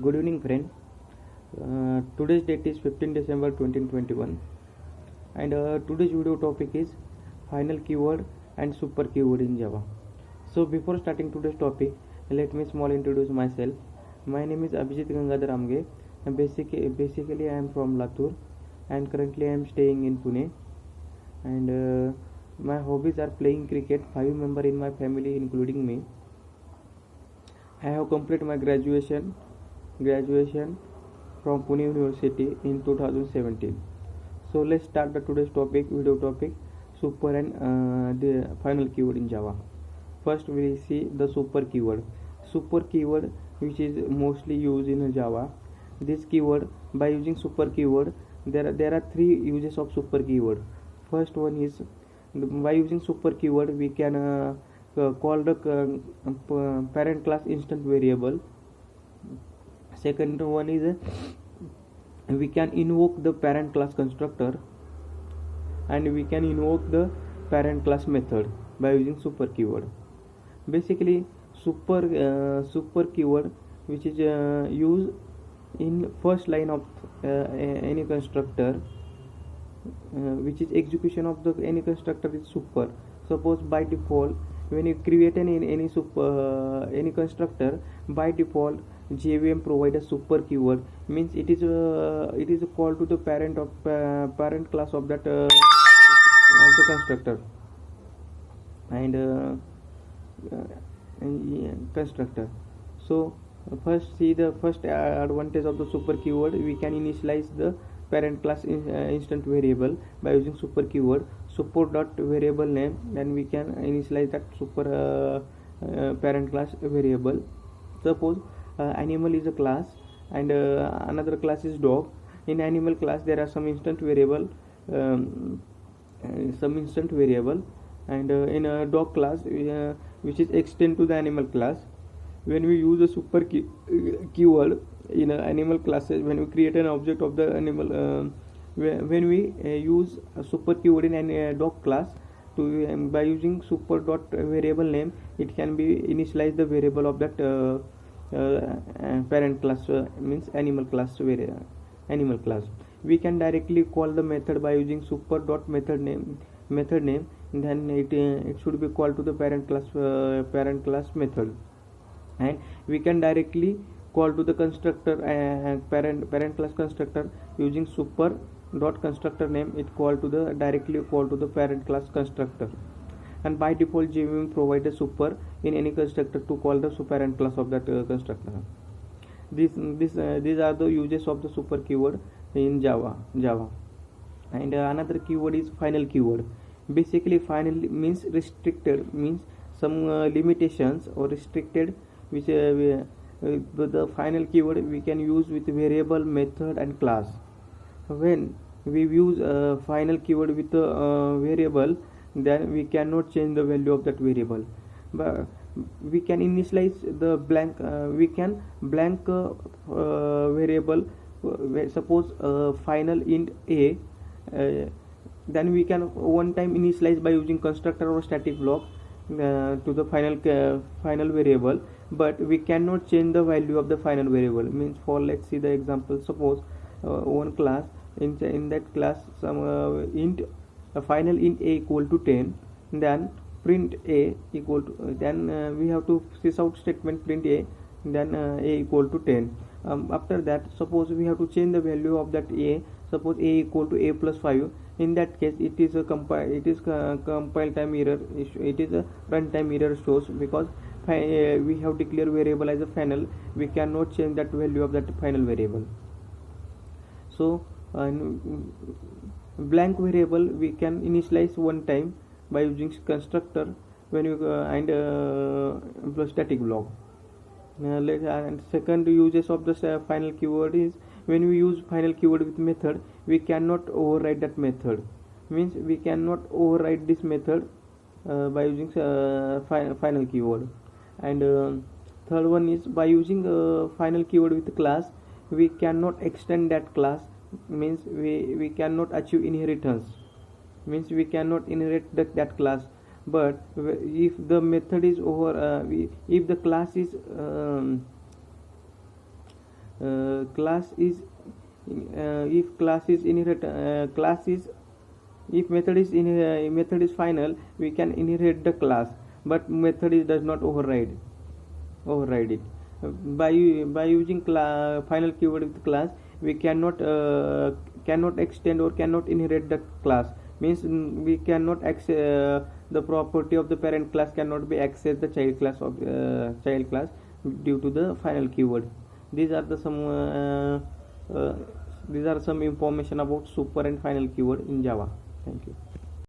Good evening, friend. Today's date is 15 December 2021, and today's video topic is final keyword and super keyword in Java. So, before starting today's topic, let me small introduce myself. My name is Abhijit Gangadhar Amge, and basically I am from Latur, and currently I am staying in Pune. And my hobbies are playing cricket. 5 members in my family, including me. I have completed my graduation from Pune University in 2017. So let's start the today's video topic, super and the final keyword in Java. First we will see the super keyword. Super keyword, which is mostly used in Java. This keyword, by using super keyword, there are three uses of super keyword. First one is, by using super keyword we can call the parent class instant variable. Second one is we can invoke the parent class constructor, and we can invoke the parent class method by using super keyword. Basically, super keyword, which is used in first line of any constructor, which is execution of the any constructor is super. Suppose by default, when you create any constructor, by default JVM provide a super keyword, means it is called to the parent class of that of the constructor, and constructor. So first see the first advantage of the super keyword. We can initialize the parent class instant variable by using super keyword. Super dot variable name, then we can initialize that super parent class variable. Suppose animal is a class, and another class is dog. In animal class there are some instant variable, and in a dog class, which is extend to the animal class. When we use a super keyword in animal classes, when we create an object of the animal, when we use a super keyword in a dog class, to by using super dot variable name, it can be initialize the variable of that parent class, means animal class. Animal class, we can directly call the method by using super dot method name, then it should be called to the parent class method. And we can directly call to the constructor, parent class constructor, using super dot constructor name. It directly call to the parent class constructor. And by default JVM provide a super in any constructor to call the parent class of that constructor. These are the uses of the super keyword in Java. And another keyword is final keyword. Basically, final means restricted, means some limitations or restricted, which the final keyword we can use with variable, method and class. When we use final keyword with a variable, then we cannot change the value of that variable, but we can initialize the blank, variable. Suppose suppose final int a, then we can one time initialize by using constructor or static block to the final variable, but we cannot change the value of the final variable. Means, for let's see the example. Suppose one class, in that class some int final int a equal to 10, then print a equal to, then we have to sys out statement print a, then a equal to 10. After that, suppose we have to change the value of that a. Suppose a equal to a plus 5. In that case, it is a compile time error. It is a runtime error shows, because we have declared variable as a final. We cannot change that value of that final variable. So blank variable we can initialize one time by using constructor when you and static block. And second uses of the final keyword is, when we use final keyword with method, we cannot override that method. Means we cannot override this method by using final keyword. And third one is, by using final keyword with class, we cannot extend that class. Means we cannot achieve inheritance, means we cannot inherit that class. But if the method is over, if the class is Class is if class is inherit class is if method is final, we can inherit the class, but method does not override it. By using final keyword with class, we cannot extend or cannot inherit the class. Means we cannot access the property of the parent class cannot be accessed the child class due to the final keyword. These are the some information about super and final keyword in Java. Thank you.